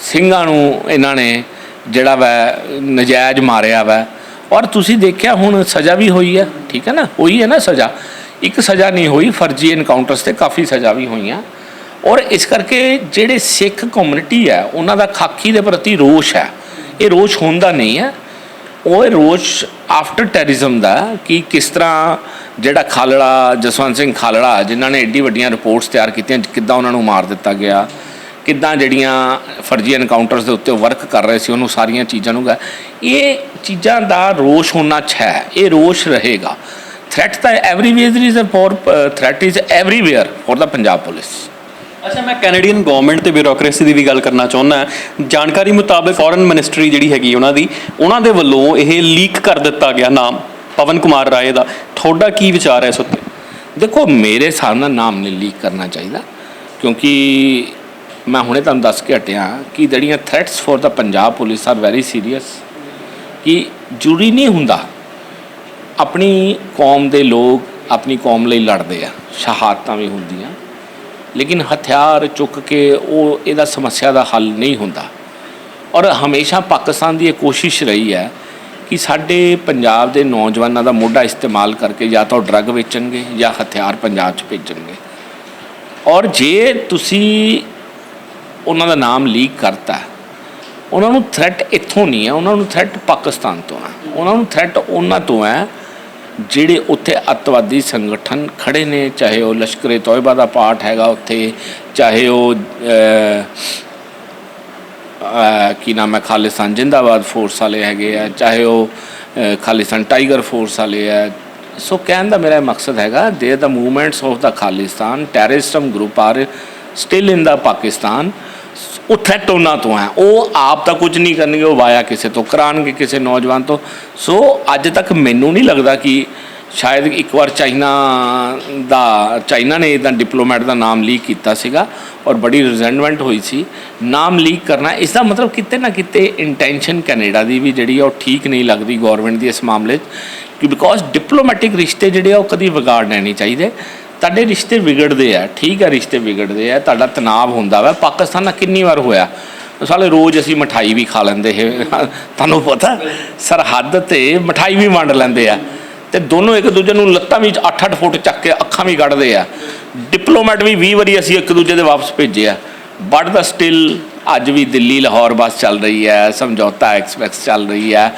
ਸਿੰਘਾਂ ਨੂੰ ਇਹਨਾਂ ਨੇ ਜਿਹੜਾ ਵਾ ਨਜਾਇਜ਼ ਮਾਰਿਆ ਵਾ। ਔਰ ਤੁਸੀਂ ਦੇਖਿਆ ਹੁਣ ਸਜ਼ਾ ਵੀ ਹੋਈ ਹੈ, ਠੀਕ ਹੈ ਨਾ, ਹੋਈ ਹੈ ਨਾ ਸਜ਼ਾ। ਇੱਕ ਸਜ਼ਾ ਨਹੀਂ ਹੋਈ, ਫਰਜ਼ੀ ਐਨਕਾਊਂਟਰਸ 'ਤੇ ਕਾਫੀ ਸਜ਼ਾ ਵੀ ਹੋਈਆਂ। ਔਰ ਇਸ ਕਰਕੇ ਜਿਹੜੇ ਸਿੱਖ ਕਮਿਊਨਿਟੀ ਹੈ ਉਹਨਾਂ ਦਾ ਖਾਕੀ ਦੇ ਪ੍ਰਤੀ ਰੋਸ਼ ਹੈ। ਇਹ ਰੋਸ਼ ਹੁੰਦਾ ਨਹੀਂ ਹੈ, ਉਹ ਰੋਸ਼ ਆਫਟਰ ਟੈਰਰਿਜ਼ਮ ਦਾ ਕਿ ਕਿਸ ਤਰ੍ਹਾਂ ਜਿਹੜਾ ਖਾਲੜਾ, ਜਸਵੰਤ ਸਿੰਘ ਖਾਲੜਾ, ਜਿਨ੍ਹਾਂ ਨੇ ਐਡੀ ਵੱਡੀਆਂ ਰਿਪੋਰਟਸ ਤਿਆਰ ਕੀਤੀਆਂ, ਕਿੱਦਾਂ ਉਹਨਾਂ ਨੂੰ ਮਾਰ ਦਿੱਤਾ ਗਿਆ, ਕਿੱਦਾਂ ਜਿਹੜੀਆਂ ਫਰਜ਼ੀ ਐਨਕਾਊਂਟਰਸ ਦੇ ਉੱਤੇ ਵਰਕ ਕਰ ਰਹੇ ਸੀ ਉਹਨੂੰ ਸਾਰੀਆਂ ਚੀਜ਼ਾਂ ਨੂੰ ਇਹ ਚੀਜ਼ਾਂ ਦਾ ਰੋਸ਼ ਹੋਣਾ ਹੈ। ਇਹ ਰੋਸ਼ ਰਹੇਗਾ। ਥ੍ਰੈਟ ਤਾਂ everywhere is for threat is everywhere for the Punjab police. ਅੱਛਾ, ਮੈਂ ਕੈਨੇਡੀਅਨ ਗਵਰਨਮੈਂਟ ਤੇ ਬਿਊਰੋਕ੍ਰੇਸੀ ਦੀ ਵੀ ਗੱਲ ਕਰਨਾ ਚਾਹੁੰਦਾ। ਜਾਣਕਾਰੀ ਮੁਤਾਬਕ ਫੋਰਨ ਮਿਨਿਸਟਰੀ ਜਿਹੜੀ ਹੈਗੀ ਉਹਨਾਂ ਦੇ ਵੱਲੋਂ ਇਹ ਲੀਕ ਕਰ ਦਿੱਤਾ ਗਿਆ ਨਾਮ ਪਵਨ ਕੁਮਾਰ ਰਾਏ ਦਾ। ਤੁਹਾਡਾ ਕੀ ਵਿਚਾਰ ਹੈ ਇਸ ਉੱਤੇ? ਦੇਖੋ ਮੇਰੇ ਹਿਸਾਬ ਨਾਲ ਨਾਮ ਨਹੀਂ ਲੀਕ ਕਰਨਾ ਚਾਹੀਦਾ, ਕਿਉਂਕਿ ਮੈਂ ਹੁਣੇ ਤੁਹਾਨੂੰ ਦੱਸ ਕੇ ਹਟਿਆ ਕਿ ਜਿਹੜੀਆਂ threats for the Punjab police are very serious. ਕਿ ਜ਼ਰੂਰੀ ਨਹੀਂ ਹੁੰਦਾ, ਆਪਣੀ ਕੌਮ ਦੇ ਲੋਕ ਆਪਣੀ ਕੌਮ ਲਈ ਲੜਦੇ ਆ, ਸ਼ਹਾਦਤਾਂ ਵੀ ਹੁੰਦੀਆਂ, ਲੇਕਿਨ ਹਥਿਆਰ ਚੁੱਕ ਕੇ ਉਹ ਇਹਦਾ ਸਮੱਸਿਆ ਦਾ ਹੱਲ ਨਹੀਂ ਹੁੰਦਾ। ਔਰ ਹਮੇਸ਼ਾ ਪਾਕਿਸਤਾਨ ਦੀ ਇਹ ਕੋਸ਼ਿਸ਼ ਰਹੀ ਹੈ ਕਿ ਸਾਡੇ ਪੰਜਾਬ ਦੇ ਨੌਜਵਾਨਾਂ ਦਾ ਮੋਢਾ ਇਸਤੇਮਾਲ ਕਰਕੇ ਜਾਂ ਤਾਂ ਉਹ ਡਰੱਗ ਵੇਚਣਗੇ ਜਾਂ ਹਥਿਆਰ ਪੰਜਾਬ 'ਚ ਭੇਜਣਗੇ। ਔਰ ਜੇ ਤੁਸੀਂ ਉਹਨਾਂ ਦਾ ਨਾਮ ਲੀਕ ਕਰਤਾ, ਉਹਨਾਂ ਨੂੰ ਥ੍ਰੈਟ ਇੱਥੋਂ ਨਹੀਂ ਹੈ, ਉਹਨਾਂ ਨੂੰ ਥ੍ਰੈਟ ਪਾਕਿਸਤਾਨ ਤੋਂ ਹੈ। ਉਹਨਾਂ ਨੂੰ ਥ੍ਰੈਟ ਉਹਨਾਂ ਤੋਂ ਹੈ ਜਿਹੜੇ ਉੱਥੇ ਅੱਤਵਾਦੀ ਸੰਗਠਨ ਖੜ੍ਹੇ ਨੇ, ਚਾਹੇ ਉਹ ਲਸ਼ਕਰੇ ਤੋਇਬਾ ਦਾ ਪਾਰਟ ਹੈਗਾ ਉੱਥੇ, ਚਾਹੇ ਉਹ ਕੀ ਨਾਮ ਹੈ ਖਾਲਿਸਤਾਨ ਜਿੰਦਾਬਾਦ ਫੋਰਸ ਵਾਲੇ ਹੈਗੇ ਆ, ਚਾਹੇ ਉਹ ਖਾਲਿਸਤਾਨ ਟਾਈਗਰ ਫੋਰਸ ਵਾਲੇ ਆ। ਸੋ ਕਹਿਣ ਦਾ ਮੇਰਾ ਮਕਸਦ ਹੈਗਾ ਦੇ the movements of the Khalistan terrorist group are still in the Pakistan. ਉਹ ਥ੍ਰੈਟ ਉਹਨਾਂ ਤੋਂ ਹੈ। ਉਹ ਆਪ ਤਾਂ ਕੁਝ ਨਹੀਂ ਕਰਨਗੇ, ਉਹ ਵਾਇਆ ਕਿਸੇ ਤੋਂ ਕਰਾਉਣਗੇ, ਕਿਸੇ ਨੌਜਵਾਨ ਤੋਂ। ਸੋ ਅੱਜ ਤੱਕ ਮੈਨੂੰ ਨਹੀਂ ਲੱਗਦਾ ਕਿ ਸ਼ਾਇਦ ਇੱਕ ਵਾਰ ਚਾਈਨਾ ਨੇ ਇੱਦਾਂ ਡਿਪਲੋਮੈਟ ਦਾ ਨਾਮ ਲੀਕ ਕੀਤਾ ਸੀਗਾ ਔਰ ਬੜੀ ਰਿਜ਼ੈਂਟਮੈਂਟ ਹੋਈ ਸੀ। ਨਾਮ ਲੀਕ ਕਰਨਾ ਇਸ ਦਾ ਮਤਲਬ ਕਿਤੇ ਨਾ ਕਿਤੇ ਇੰਟੈਂਸ਼ਨ ਕੈਨੇਡਾ ਦੀ ਵੀ ਜਿਹੜੀ ਉਹ ਠੀਕ ਨਹੀਂ ਲੱਗਦੀ ਗੌਰਮੈਂਟ ਦੀ ਇਸ ਮਾਮਲੇ 'ਚ, ਕਿ ਬਿਕੋਜ਼ ਡਿਪਲੋਮੈਟਿਕ ਰਿਸ਼ਤੇ ਜਿਹੜੇ ਆ ਉਹ ਕਦੀ ਵਿਗਾੜਨੇ ਨਹੀਂ ਚਾਹੀਦੇ। ਤੁਹਾਡੇ ਰਿਸ਼ਤੇ ਵਿਗੜਦੇ ਆ, ਠੀਕ ਹੈ, ਰਿਸ਼ਤੇ ਵਿਗੜਦੇ ਆ, ਤੁਹਾਡਾ ਤਣਾਅ ਹੁੰਦਾ ਵਾ। ਪਾਕਿਸਤਾਨ ਨਾਲ ਕਿੰਨੀ ਵਾਰ ਹੋਇਆ, ਸਾਲੇ ਰੋਜ਼ ਅਸੀਂ ਮਠਾਈ ਵੀ ਖਾ ਲੈਂਦੇ ਹੈ, ਤੁਹਾਨੂੰ ਪਤਾ ਸਰਹੱਦ 'ਤੇ ਮਠਾਈ ਵੀ ਵੰਡ ਲੈਂਦੇ ਆ, ਅਤੇ ਦੋਨੋਂ ਇੱਕ ਦੂਜੇ ਨੂੰ ਲੱਤਾਂ ਵੀ 8-8 ਫੁੱਟ ਚੱਕ ਕੇ ਅੱਖਾਂ ਵੀ ਕੱਢਦੇ ਆ। ਡਿਪਲੋਮੈਟ ਵੀ 20 ਵਾਰੀ ਅਸੀਂ ਇੱਕ ਦੂਜੇ ਦੇ ਵਾਪਸ ਭੇਜੇ ਆ, ਬਟ ਦਾ ਸਟਿਲ ਅੱਜ ਵੀ ਦਿੱਲੀ ਲਾਹੌਰ ਬੱਸ ਚੱਲ ਰਹੀ ਹੈ, ਸਮਝੌਤਾ ਐਕਸਪ੍ਰੈਸ ਚੱਲ ਰਹੀ ਹੈ।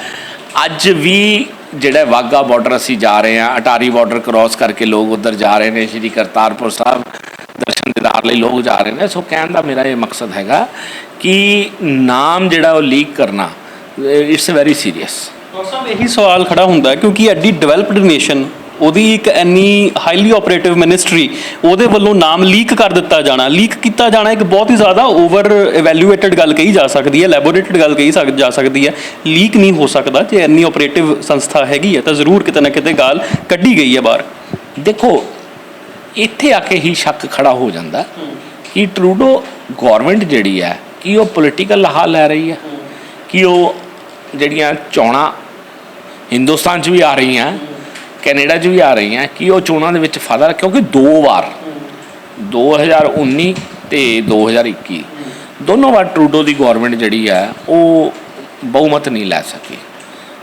ਅੱਜ ਵੀ ਜਿਹੜਾ ਵਾਹਗਾ ਬਾਰਡਰ ਅਸੀਂ ਜਾ ਰਹੇ ਹਾਂ, ਅਟਾਰੀ ਬਾਰਡਰ ਕ੍ਰੋਸ ਕਰਕੇ ਲੋਕ ਉੱਧਰ ਜਾ ਰਹੇ ਨੇ, ਸ਼੍ਰੀ ਕਰਤਾਰਪੁਰ ਸਾਹਿਬ ਦਰਸ਼ਨ ਦੀਦਾਰ ਲਈ ਲੋਕ ਜਾ ਰਹੇ ਨੇ। ਸੋ ਕਹਿਣ ਦਾ ਮੇਰਾ ਇਹ ਮਕਸਦ ਹੈਗਾ ਕਿ ਨਾਮ ਜਿਹੜਾ ਉਹ ਲੀਕ ਕਰਨਾ ਇਟਸ ਵੈਰੀ ਸੀਰੀਅਸ। ਡਾਕਟਰ ਸਾਹਿਬ, ਇਹੀ ਸਵਾਲ ਖੜਾ ਹੁੰਦਾ ਕਿਉਂਕਿ ਐਡੀ ਡਿਵੈਲਪਡ ਨੇਸ਼ਨ, ਉਹਦੀ ਇੱਕ ਇੰਨੀ ਹਾਈਲੀ ਆਪਰੇਟਿਵ ਮਿਨਿਸਟਰੀ, ਉਹਦੇ ਵੱਲੋਂ ਨਾਮ ਲੀਕ ਕਰ ਦਿੱਤਾ ਜਾਣਾ, ਲੀਕ ਕੀਤਾ ਜਾਣਾ ਇੱਕ ਬਹੁਤ ਹੀ ਜ਼ਿਆਦਾ ਓਵਰ ਇਵੈਲੂਏਟਡ ਗੱਲ ਕਹੀ ਜਾ ਸਕਦੀ ਹੈ, ਲੈਬੋਰੇਟਡ ਗੱਲ ਕਹੀ ਜਾ ਸਕਦੀ ਹੈ। ਲੀਕ ਨਹੀਂ ਹੋ ਸਕਦਾ। ਜੇ ਇੰਨੀ ਆਪਰੇਟਿਵ ਸੰਸਥਾ ਹੈਗੀ ਹੈ ਤਾਂ ਜ਼ਰੂਰ ਕਿਤੇ ਨਾ ਕਿਤੇ ਗੱਲ ਕੱਢੀ ਗਈ ਹੈ ਬਾਹਰ। ਦੇਖੋ ਇੱਥੇ ਆ ਕੇ ਹੀ ਸ਼ੱਕ ਖੜਾ ਹੋ ਜਾਂਦਾ ਕਿ ਟਰੂਡੋ ਗੌਰਮੈਂਟ ਜਿਹੜੀ ਹੈ ਕਿ ਉਹ ਪੋਲੀਟੀਕਲ ਲਾਹਾ ਲੈ ਰਹੀ ਹੈ, ਕਿ ਉਹ ਜਿਹੜੀਆਂ ਚੋਣਾਂ ਹਿੰਦੁਸਤਾਨ 'ਚ ਵੀ ਆ ਰਹੀਆਂ, ਕੈਨੇਡਾ 'ਚ ਵੀ ਆ ਰਹੀਆਂ, ਕਿ ਉਹ ਚੋਣਾਂ ਦੇ ਵਿੱਚ ਫਾਇਦਾ, ਕਿਉਂਕਿ 2 ਵਾਰ 2019 ਅਤੇ 2021 ਦੋਨੋਂ ਵਾਰ ਟਰੂਡੋ ਦੀ ਗੌਰਮੈਂਟ ਜਿਹੜੀ ਹੈ ਉਹ ਬਹੁਮਤ ਨਹੀਂ ਲੈ ਸਕੀ।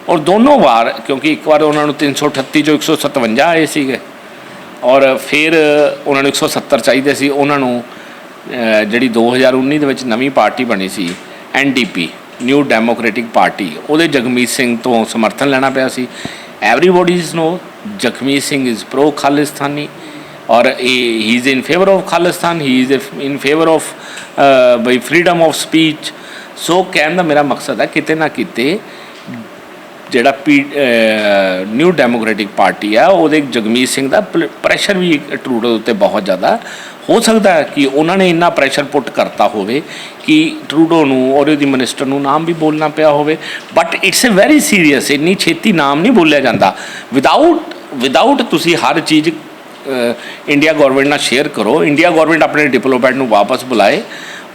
ਔਰ ਦੋਨੋਂ ਵਾਰ ਕਿਉਂਕਿ ਇੱਕ ਵਾਰ ਉਹਨਾਂ ਨੂੰ 338 ਚੋਂ 157 ਆਏ ਸੀਗੇ, ਔਰ ਫਿਰ ਉਹਨਾਂ ਨੂੰ 170 ਚਾਹੀਦੇ ਸੀ। ਉਹਨਾਂ ਨੂੰ ਜਿਹੜੀ 2019 ਦੇ ਵਿੱਚ ਨਵੀਂ ਪਾਰਟੀ ਬਣੀ ਸੀ NDP, ਨਿਊ ਡੈਮੋਕ੍ਰੈਟਿਕ ਪਾਰਟੀ, ਉਹਦੇ ਜਗਮੀਤ ਸਿੰਘ ਤੋਂ ਸਮਰਥਨ ਲੈਣਾ ਪਿਆ ਸੀ। Everybody is know Jagmeet Singh is pro Khalistani, or he is in favour of Khalistan, he is in favour of ਬਈ ਫਰੀडम ਆਫ ਸਪੀਚ। ਸੋ ਕਹਿਣ ਦਾ ਮੇਰਾ ਮਕਸਦ ਹੈ ਕਿਤੇ ਨਾ ਕਿਤੇ ਜਿਹੜਾ ਨਿਊ ਡੈਮੋਕ੍ਰੈਟਿਕ ਪਾਰਟੀ ਆ ਉਹਦੇ ਜਗਮੀਤ ਸਿੰਘ ਦਾ ਪ੍ਰੈਸ਼ਰ ਵੀ ਟਰੂਡੋ ਉੱਤੇ ਬਹੁਤ ਜ਼ਿਆਦਾ ਹੋ ਸਕਦਾ ਹੈ ਕਿ ਉਹਨਾਂ ਨੇ ਇੰਨਾ ਪ੍ਰੈਸ਼ਰ ਪੁੱਟ ਕਰਤਾ ਹੋਵੇ ਕਿ ਟਰੂਡੋ ਨੂੰ ਔਰ ਉਹਦੀ ਮਿਨਿਸਟਰ ਨੂੰ ਨਾਮ ਵੀ ਬੋਲਣਾ ਪਿਆ ਹੋਵੇ। But it's a very serious, ਇੰਨੀ ਛੇਤੀ ਨਾਮ ਨਹੀਂ ਬੋਲਿਆ ਜਾਂਦਾ। ਵਿਦਾਊਟ ਤੁਸੀਂ ਹਰ ਚੀਜ਼ ਇੰਡੀਆ ਗੌਰਮੈਂਟ ਨਾਲ ਸ਼ੇਅਰ ਕਰੋ, ਇੰਡੀਆ ਗੌਰਮੈਂਟ ਆਪਣੇ ਡਿਪਲੋਮੈਟ ਨੂੰ ਵਾਪਸ ਬੁਲਾਏ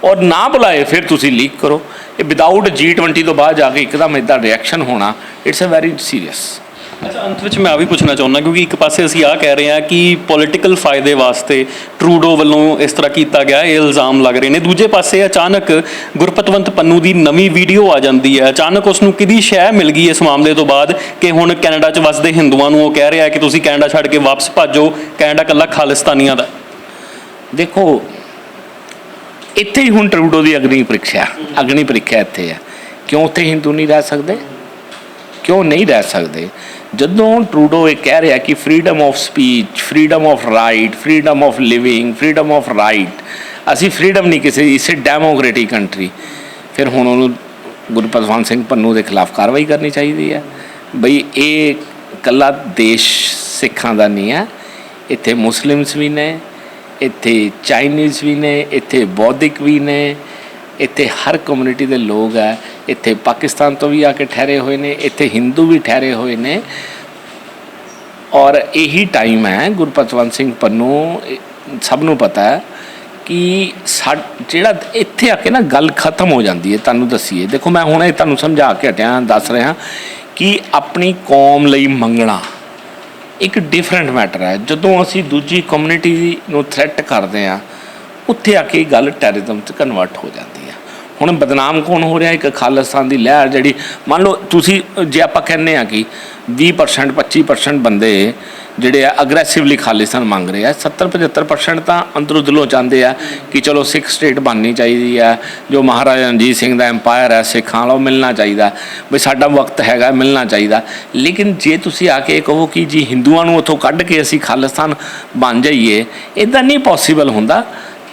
ਔਰ ਨਾ ਬੁਲਾਏ ਫਿਰ ਤੁਸੀਂ ਲੀਕ ਕਰੋ। ਇਹ ਵਿਦਾਊਟ G20 ਤੋਂ ਬਾਅਦ ਜਾ ਕੇ ਇੱਕਦਮ ਇੱਦਾਂ ਰਿਐਕਸ਼ਨ ਹੋਣਾ, ਇਟਸ ਅ ਵੈਰੀ ਸੀਰੀਅਸ। ਅੱਛਾ, ਅੰਤ ਵਿੱਚ ਮੈਂ ਆ ਵੀ ਪੁੱਛਣਾ ਚਾਹੁੰਦਾ ਕਿਉਂਕਿ ਇੱਕ ਪਾਸੇ ਅਸੀਂ ਆਹ ਕਹਿ ਰਹੇ ਹਾਂ ਕਿ ਪੋਲੀਟੀਕਲ ਫਾਇਦੇ ਵਾਸਤੇ ਟਰੂਡੋ ਵੱਲੋਂ ਇਸ ਤਰ੍ਹਾਂ ਕੀਤਾ ਗਿਆ, ਇਹ ਇਲਜ਼ਾਮ ਲੱਗ ਰਹੇ ਨੇ। ਦੂਜੇ ਪਾਸੇ ਅਚਾਨਕ ਗੁਰਪਤਵੰਤ ਪੰਨੂ ਦੀ ਨਵੀਂ ਵੀਡੀਓ ਆ ਜਾਂਦੀ ਹੈ, ਅਚਾਨਕ ਉਸ ਨੂੰ ਕਿਹਦੀ ਸ਼ਹਿ ਮਿਲ ਗਈ ਇਸ ਮਾਮਲੇ ਤੋਂ ਬਾਅਦ ਕਿ ਹੁਣ ਕੈਨੇਡਾ 'ਚ ਵਸਦੇ ਹਿੰਦੂਆਂ ਨੂੰ ਉਹ ਕਹਿ ਰਿਹਾ ਕਿ ਤੁਸੀਂ ਕੈਨੇਡਾ ਛੱਡ ਕੇ ਵਾਪਸ ਭੱਜੋ, ਕੈਨੇਡਾ ਇਕੱਲਾ ਖਾਲਿਸਤਾਨੀਆਂ ਦਾ। ਦੇਖੋ ਇੱਥੇ ਹੀ ਹੁਣ ਟਰੂਡੋ ਦੀ ਅਗਨੀ ਪ੍ਰੀਖਿਆ ਇੱਥੇ ਹੈ। ਕਿਉਂ ਉੱਥੇ ਹਿੰਦੂ ਨਹੀਂ ਰਹਿ ਸਕਦੇ? ਕਿਉਂ ਨਹੀਂ ਰਹਿ ਸਕਦੇ? ਜਦੋਂ ਟਰੂਡੋ ਇਹ ਕਹਿ ਰਿਹਾ ਕਿ freedom of speech, freedom of right, freedom of living, freedom of right, ਅਸੀਂ ਫਰੀडम ਨਹੀਂ ਕਿਸੇ ਦੀ, ਇਸੇ ਡੈਮੋਕ੍ਰੈਟਿਕ ਕੰਟਰੀ, ਫਿਰ ਹੁਣ ਉਹਨੂੰ ਗੁਰਪਤਵੰਤ ਸਿੰਘ ਪੰਨੂ ਦੇ ਖਿਲਾਫ ਕਾਰਵਾਈ ਕਰਨੀ ਚਾਹੀਦੀ ਹੈ। ਬਈ ਇਹ ਇਕੱਲਾ ਦੇਸ਼ ਸਿੱਖਾਂ ਦਾ ਨਹੀਂ ਹੈ, ਇੱਥੇ ਮੁਸਲਿਮਸ ਵੀ ਨੇ, ਇੱਥੇ ਚਾਈਨੀਜ਼ ਵੀ ਨੇ, ਇੱਥੇ ਬੌਧਿਕ ਵੀ ਨੇ, ਇੱਥੇ ਹਰ ਕਮਿਊਨਿਟੀ ਦੇ ਲੋਕ ਹੈ। ਇੱਥੇ ਪਾਕਿਸਤਾਨ ਤੋਂ ਵੀ ਆ ਕੇ ਠਹਿਰੇ ਹੋਏ ਨੇ, ਇੱਥੇ ਹਿੰਦੂ ਵੀ ਠਹਿਰੇ ਹੋਏ ਨੇ। ਔਰ ਇਹੀ ਟਾਈਮ ਹੈ, ਗੁਰਪਤਵੰਤ ਸਿੰਘ ਪੰਨੂ ਸਭ ਨੂੰ ਪਤਾ ਹੈ ਕਿ ਜਿਹੜਾ ਇੱਥੇ ਆ ਕੇ ਨਾ ਗੱਲ ਖਤਮ ਹੋ ਜਾਂਦੀ ਹੈ। ਤੁਹਾਨੂੰ ਦੱਸੀਏ, ਦੇਖੋ ਮੈਂ ਹੁਣ ਇਹ ਤੁਹਾਨੂੰ ਸਮਝਾ ਕੇ ਹਟਿਆ, ਦੱਸ ਰਿਹਾ ਕਿ ਆਪਣੀ ਕੌਮ ਲਈ ਮੰਗਣਾ ਇੱਕ ਡਿਫਰੈਂਟ ਮੈਟਰ ਹੈ। ਜਦੋਂ ਅਸੀਂ ਦੂਜੀ ਕਮਿਊਨਿਟੀ ਨੂੰ ਥ੍ਰੈਟ ਕਰਦੇ ਹਾਂ, ਉੱਥੇ ਆ ਕੇ ਗੱਲ ਟੈਰਰਿਜ਼ਮ 'ਚ ਕਨਵਰਟ ਹੋ ਜਾਂਦੀ ਹੈ। ਹੁਣ ਬਦਨਾਮ ਕੌਣ ਹੋ ਰਿਹਾ? ਇੱਕ ਖਾਲਿਸਤਾਨ ਦੀ ਲਹਿਰ ਜਿਹੜੀ, ਮੰਨ ਲਓ ਤੁਸੀਂ, ਜੇ ਆਪਾਂ ਕਹਿੰਦੇ ਹਾਂ ਕਿ 20% 25% ਬੰਦੇ ਜਿਹੜੇ ਆ ਅਗਰੈਸਿਵਲੀ ਖਾਲਿਸਤਾਨ ਮੰਗ ਰਹੇ ਆ, 70-75% ਤਾਂ ਅੰਦਰੋਂ ਦਿਲੋਂ ਚਾਹੁੰਦੇ ਆ ਕਿ ਚਲੋ ਸਿੱਖ ਸਟੇਟ ਬਣਨੀ ਚਾਹੀਦੀ ਹੈ, ਜੋ ਮਹਾਰਾਜਾ ਰਣਜੀਤ ਸਿੰਘ ਦਾ ਐਮਪਾਇਰ ਹੈ ਸਿੱਖਾਂ ਵਾਲਾ, ਉਹ ਮਿਲਣਾ ਚਾਹੀਦਾ, ਵੀ ਸਾਡਾ ਵਕਤ ਹੈਗਾ, ਮਿਲਣਾ ਚਾਹੀਦਾ। ਲੇਕਿਨ ਜੇ ਤੁਸੀਂ ਆ ਕੇ ਕਹੋ ਕਿ ਜੀ ਹਿੰਦੂਆਂ ਨੂੰ ਉੱਥੋਂ ਕੱਢ ਕੇ ਅਸੀਂ ਖਾਲਿਸਤਾਨ ਬਣ ਜਾਈਏ, ਇੱਦਾਂ ਨਹੀਂ ਪੋਸੀਬਲ ਹੁੰਦਾ।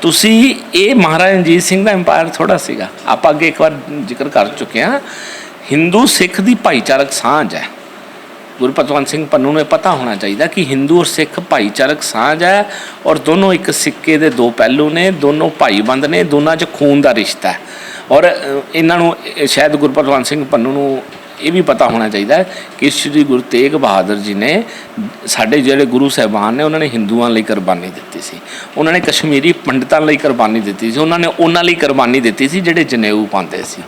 ਤੁਸੀਂ ਇਹ ਮਹਾਰਾਜਾ ਰਣਜੀਤ ਸਿੰਘ ਦਾ ਐਮਪਾਇਰ ਥੋੜ੍ਹਾ ਸੀਗਾ, ਆਪਾਂ ਅੱਗੇ ਇੱਕ ਵਾਰ ਜ਼ਿਕਰ ਕਰ ਚੁੱਕੇ ਹਾਂ। ਹਿੰਦੂ ਸਿੱਖ ਦੀ ਭਾਈਚਾਰਕ ਸਾਂਝ ਹੈ। ਗੁਰਪਤਵੰਤ ਸਿੰਘ ਪੰਨੂ ਨੂੰ ਇਹ ਪਤਾ ਹੋਣਾ ਚਾਹੀਦਾ ਕਿ ਹਿੰਦੂ ਔਰ ਸਿੱਖ ਭਾਈਚਾਰਕ ਸਾਂਝ ਹੈ ਔਰ ਦੋਨੋਂ ਇੱਕ ਸਿੱਕੇ ਦੇ ਦੋ ਪਹਿਲੂ ਨੇ, ਦੋਨੋਂ ਭਾਈਬੰਦ ਨੇ, ਦੋਨਾਂ 'ਚ ਖੂਨ ਦਾ ਰਿਸ਼ਤਾ ਹੈ। ਔਰ ਇਹਨਾਂ ਨੂੰ ਸ਼ਾਇਦ ਗੁਰਪਤਵੰਤ ਸਿੰਘ ਪੰਨੂ ਨੂੰ ਇਹ ਵੀ ਪਤਾ ਹੋਣਾ ਚਾਹੀਦਾ ਕਿ ਸ਼੍ਰੀ ਗੁਰੂ ਤੇਗ ਬਹਾਦਰ ਜੀ ਨੇ, ਸਾਡੇ ਜਿਹੜੇ ਗੁਰੂ ਸਾਹਿਬਾਨ ਨੇ, ਉਹਨਾਂ ਨੇ ਹਿੰਦੂਆਂ ਲਈ ਕੁਰਬਾਨੀ ਦਿੱਤੀ ਸੀ, ਉਹਨਾਂ ਨੇ ਕਸ਼ਮੀਰੀ ਪੰਡਤਾਂ ਲਈ ਕੁਰਬਾਨੀ ਦਿੱਤੀ ਸੀ, ਉਹਨਾਂ ਨੇ ਉਹਨਾਂ ਲਈ ਕੁਰਬਾਨੀ ਦਿੱਤੀ ਸੀ ਜਿਹੜੇ ਜਨੇਊ ਪਾਉਂਦੇ ਸੀ।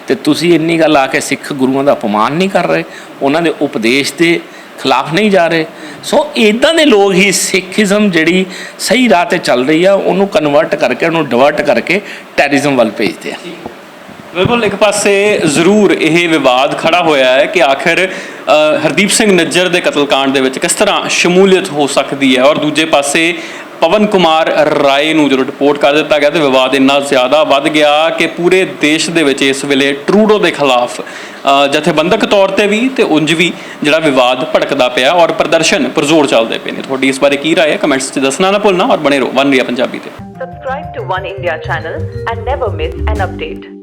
ਅਤੇ ਤੁਸੀਂ ਇੰਨੀ ਗੱਲ ਆ ਕੇ ਸਿੱਖ ਗੁਰੂਆਂ ਦਾ ਅਪਮਾਨ ਨਹੀਂ ਕਰ ਰਹੇ, ਉਹਨਾਂ ਦੇ ਉਪਦੇਸ਼ ਦੇ ਖਿਲਾਫ ਨਹੀਂ ਜਾ ਰਹੇ। ਸੋ ਇੱਦਾਂ ਦੇ ਲੋਕ ਹੀ ਸਿੱਖੀਜ਼ਮ ਜਿਹੜੀ ਸਹੀ ਰਾਹ 'ਤੇ ਚੱਲ ਰਹੀ ਆ, ਉਹਨੂੰ ਕਨਵਰਟ ਕਰਕੇ, ਉਹਨੂੰ ਡਿਵਰਟ ਕਰਕੇ ਟੈਰਰਿਜ਼ਮ ਵੱਲ ਭੇਜਦੇ ਆ। ਬਿਲਕੁਲ, ਇੱਕ ਪਾਸੇ ਜ਼ਰੂਰ ਇਹ ਵਿਵਾਦ ਖੜਾ ਹੋਇਆ ਹੈ ਕਿ ਆਖਿਰ ਹਰਦੀਪ ਸਿੰਘ ਨਿੱਜਰ ਦੇ ਕਤਲकांड ਦੇ ਵਿੱਚ ਕਿਸ ਤਰ੍ਹਾਂ ਸ਼ਮੂਲੀਅਤ ਹੋ ਸਕਦੀ ਹੈ, ਔਰ ਦੂਜੇ ਪਾਸੇ ਪਵਨ ਕੁਮਾਰ ਰਾਏ ਨੂੰ ਜਦੋਂ ਰਿਪੋਰਟ ਕਰ ਦਿੱਤਾ ਗਿਆ ਤਾਂ ਵਿਵਾਦ ਇੰਨਾ ਜ਼ਿਆਦਾ ਵੱਧ ਗਿਆ ਕਿ ਪੂਰੇ ਦੇਸ਼ ਦੇ ਵਿੱਚ ਇਸ ਵੇਲੇ ਟਰੂਡੋ ਦੇ ਖਿਲਾਫ ਜਥੇਬੰਦਕ ਤੌਰ ਤੇ ਵੀ ਤੇ ਉਂਝ ਵੀ ਜਿਹੜਾ ਵਿਵਾਦ ਭੜਕਦਾ ਪਿਆ ਔਰ ਪ੍ਰਦਰਸ਼ਨ ਪੁਰਜ਼ੋਰ ਚੱਲਦੇ ਪਏ ਨੇ। ਤੁਹਾਡੀ ਇਸ ਬਾਰੇ ਕੀ ਰਾਏ ਹੈ? ਕਮੈਂਟਸ 'ਚ ਦੱਸਣਾ ਨਾ ਭੁੱਲਣਾ ਔਰ ਬਣੇ ਰਹੋ ਵਨ ਇੰਡੀਆ ਪੰਜਾਬੀ ਤੇ। Subscribe to One India channel and never miss an update.